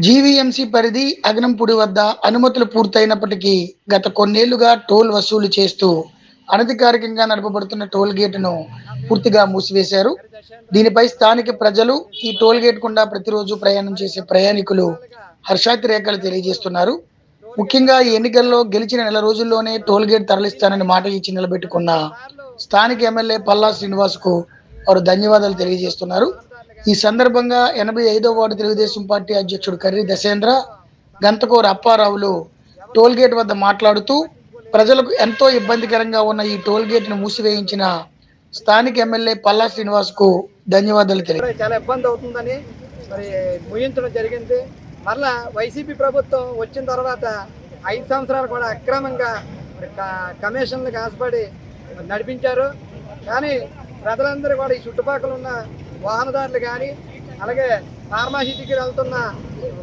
GVMC పరిధి అగనంపూడి వద్ద అనుమతులు పూర్తయినప్పటికీ గత కొన్నేళ్లుగా టోల్ వసూలు చేస్తూ అనధికారికంగా నడపబడుతున్న టోల్ గేటును పూర్తిగా మూసివేశారు. దీనిపై స్థానిక ప్రజలు, ఈ టోల్ గేట్ గుండా ప్రతిరోజు ప్రయాణం చేసే ప్రయాణికులు హర్షాతిరేకాలు తెలియజేస్తున్నారు. ముఖ్యంగా ఈ ఎన్నికల్లో గెలిచిన నెల రోజుల్లోనే టోల్ గేట్ తరలిస్తానని మాట ఇచ్చి నిలబెట్టుకున్న స్థానిక ఎమ్మెల్యే పల్లా శ్రీనివాస్కు వారు ధన్యవాదాలు తెలియజేస్తున్నారు. ఈ సందర్భంగా 85వ వార్డు తెలుగుదేశం పార్టీ అధ్యక్షుడు కర్రి దశేంద్ర, గంతకూర అప్పారావులు టోల్ గేట్ వద్ద మాట్లాడుతూ ప్రజలకు ఎంతో ఇబ్బందికరంగా ఉన్న ఈ టోల్ గేట్ ను మూసివేయించిన స్థానిక ఎమ్మెల్యే పల్లా శ్రీనివాస్ కు ధన్యవాదాలు తెలిపారు. చాలా ఇబ్బంది అవుతుందని మరి ముగించడం జరిగింది. మరలా వైసీపీ ప్రభుత్వం వచ్చిన తర్వాత 5 సంవత్సరాలు కూడా అక్రమంగా కమిషన్లకు ఆశపడి నడిపించారు. కానీ ప్రజలందరూ కూడా ఈ చుట్టుపక్కల ఉన్న వాహనదారులు కానీ, అలాగే ఫార్మాసిటీకి వెళ్తున్న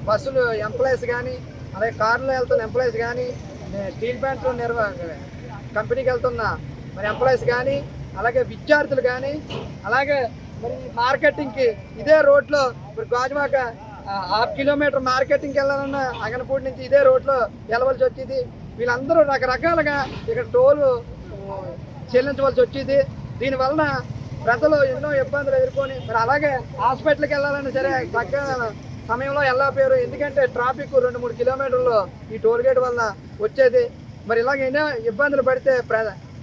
బస్సులు ఎంప్లాయీస్ కానీ, అలాగే కారులో వెళ్తున్న ఎంప్లాయీస్ కానీ, స్టీల్ ప్లాంట్ కంపెనీకి వెళ్తున్న మరి ఎంప్లాయీస్ కానీ, అలాగే విద్యార్థులు కానీ, అలాగే మరి మార్కెటింగ్కి ఇదే రోడ్లో ఇప్పుడు గాజువాక 1/2 కిలోమీటర్ మార్కెటింగ్కి వెళ్ళాలన్న అగనపూడి నుంచి ఇదే రోడ్లో వెళ్ళవలసి వచ్చేది. వీళ్ళందరూ రకరకాలుగా ఇక్కడ టోలు చెల్లించవలసి వచ్చేది. దీనివలన ప్రజలు ఎన్నో ఇబ్బందులు ఎదుర్కొని మరి అలాగే హాస్పిటల్కి వెళ్ళాలన్నా సరే తగ్గ సమయంలో వెళ్ళకపోయారు. ఎందుకంటే ట్రాఫిక్ 2-3 కిలోమీటర్లు ఈ టోల్ గేట్ వల్ల వచ్చేది. మరి ఇలాగ ఎన్నో ఇబ్బందులు పడితే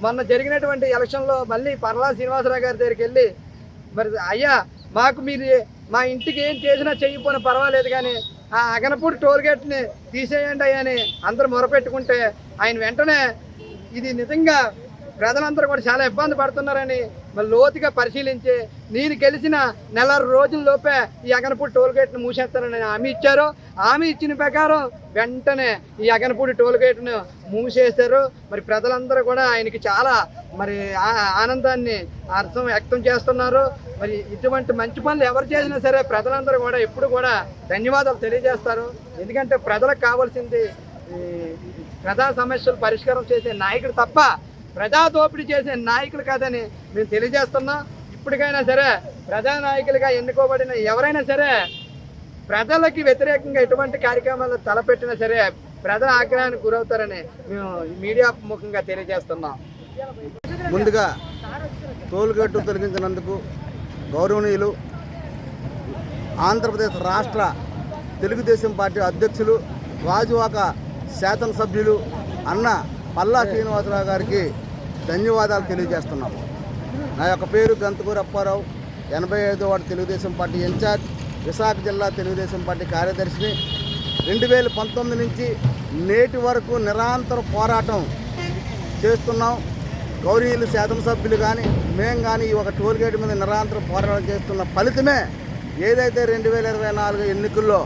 మొన్న జరిగినటువంటి ఎలక్షన్లో మళ్ళీ పల్లా శ్రీనివాసరావు గారి దగ్గరికి వెళ్ళి మరి అయ్యా మాకు మీరు మా ఇంటికి ఏం చేసినా చెయ్యిపోయినా పర్వాలేదు, కానీ ఆ అగనపూడి టోల్ గేట్ని తీసేయండి అయ్యా అని అందరూ మొరపెట్టుకుంటే ఆయన వెంటనే ఇది నిజంగా ప్రజలందరూ కూడా చాలా ఇబ్బంది పడుతున్నారని మరి లోతుగా పరిశీలించి నేను గెలిచిన నెల రోజుల్లోపే ఈ అగనపూడి టోల్ గేట్ను మూసేస్తానని హామీ ఇచ్చారు. హామీ ఇచ్చిన ప్రకారం వెంటనే ఈ అగనపూడి టోల్ గేట్ను మూసేశారు. మరి ప్రజలందరూ కూడా ఆయనకి చాలా మరి ఆనందాన్ని అర్థం వ్యక్తం చేస్తున్నారు. మరి ఇటువంటి మంచి పనులు ఎవరు చేసినా సరే ప్రజలందరూ కూడా ఎప్పుడు కూడా ధన్యవాదాలు తెలియజేస్తారు. ఎందుకంటే ప్రజలకు కావాల్సింది ప్రజా సమస్యలు పరిష్కారం చేసే నాయకుడు తప్ప ప్రజా దోపిడీ చేసే నాయకులు కాదని మేము తెలియజేస్తున్నాం. ఇప్పటికైనా సరే ప్రజా నాయకులుగా ఎన్నుకోబడిన ఎవరైనా సరే ప్రజలకి వ్యతిరేకంగా ఎటువంటి కార్యక్రమాలు తలపెట్టినా సరే ప్రజల ఆగ్రహానికి గురవుతారని మేము మీడియా ముఖంగా తెలియజేస్తున్నాం. ముందుగా టోల్ గేటు తొలగించినందుకు గౌరవనీయులు ఆంధ్రప్రదేశ్ రాష్ట్ర తెలుగుదేశం పార్టీ అధ్యక్షులు, గాజువాక శాసనసభ్యులు అన్న పల్లా శ్రీనివాసరావు గారికి ధన్యవాదాలు తెలియజేస్తున్నాము. నా యొక్క పేరు గంతకూర అప్పారావు, 85వ ward Telugu Desam party in charge, Visakha జిల్లా తెలుగుదేశం పార్టీ కార్యదర్శిని. 2019 నుంచి నేటి వరకు నిరంతర పోరాటం చేస్తున్నాం. గౌరీయులు శాసనసభ్యులు కానీ మేము కానీ ఈ ఒక టోల్ గేట్ మీద నిరంతర పోరాటం చేస్తున్న ఫలితమే ఏదైతే 2024 ఎన్నికల్లో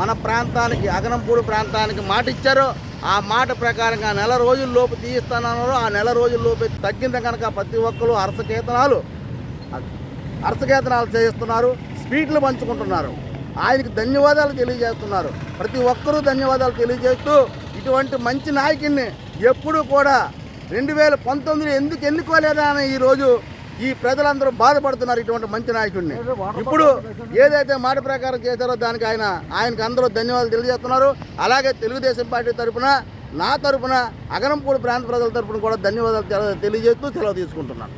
మన ప్రాంతానికి అగనంపూడి ప్రాంతానికి మాట ఇచ్చారో ఆ మాట ప్రకారంగా నెల రోజుల్లోపు తీయిస్తానన్నారో ఆ నెల రోజుల్లోపు తగ్గింది కనుక ప్రతి ఒక్కరు అరసకేతనాలు చేస్తున్నారు, స్పీడ్లు పంచుకుంటున్నారు. ఆయనకి ధన్యవాదాలు తెలియజేస్తున్నారు. ప్రతి ఒక్కరూ ధన్యవాదాలు తెలియజేస్తూ ఇటువంటి మంచి నాయకుడిని ఎప్పుడూ కూడా 2019 ఎందుకు ఎన్నుకోలేదా అని ఈరోజు ఈ ప్రజలందరూ బాధపడుతున్నారు. ఇటువంటి మంచి నాయకుడిని ఇప్పుడు ఏదైతే మాట ప్రకారం చేశారో దానికి ఆయనకు అందరూ ధన్యవాదాలు తెలియజేస్తున్నారు. అలాగే తెలుగుదేశం పార్టీ తరఫున, నా తరఫున, అగనంపూడి ప్రాంత ప్రజల తరఫున కూడా ధన్యవాదాలు తెలియజేస్తూ సెలవు తీసుకుంటున్నాను.